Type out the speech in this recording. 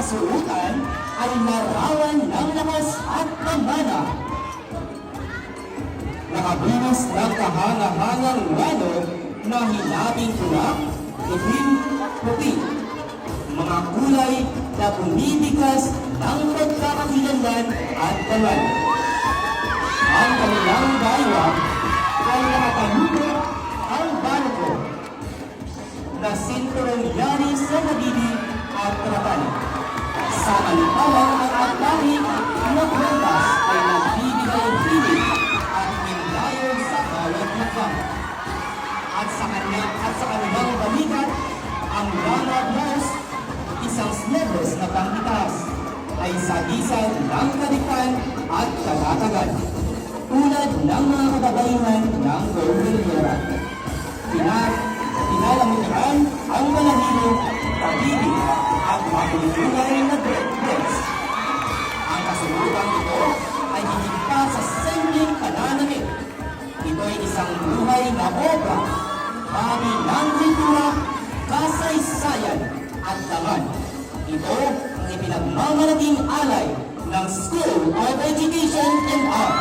kasuotan ay larawan ng lakas at pamana. Nakabulos ng kahanga-hangang walo na hinabing tulak, itim, puti. Mga kulay na bumibigas ng pagkakakilanlan at banal. Ang kanilang baywa ay nakatalukot ang barko na sinturong yari sa nabili at trapal. Samantalang ang atari na prutas ay nagbibigay hilig at mindayo sa bawat lakbang. At sa kanilang balikat, ang Lama Blouse, isang snebos na pangitaas, ay sagisag ng kalikan at katatagan, tulad ng mga kababayan ng Golden Era. Pinalamutan ang malahilo, pag-ibig at makulungan na dress. Ang kasunodang ito ay higit pa sa simpleng pananamit. Ito ay isang buhay na obra, pari ng kultura, kasaysayan at laman. Ito ang ipinagmamalaking alay ng School of Education and Arts.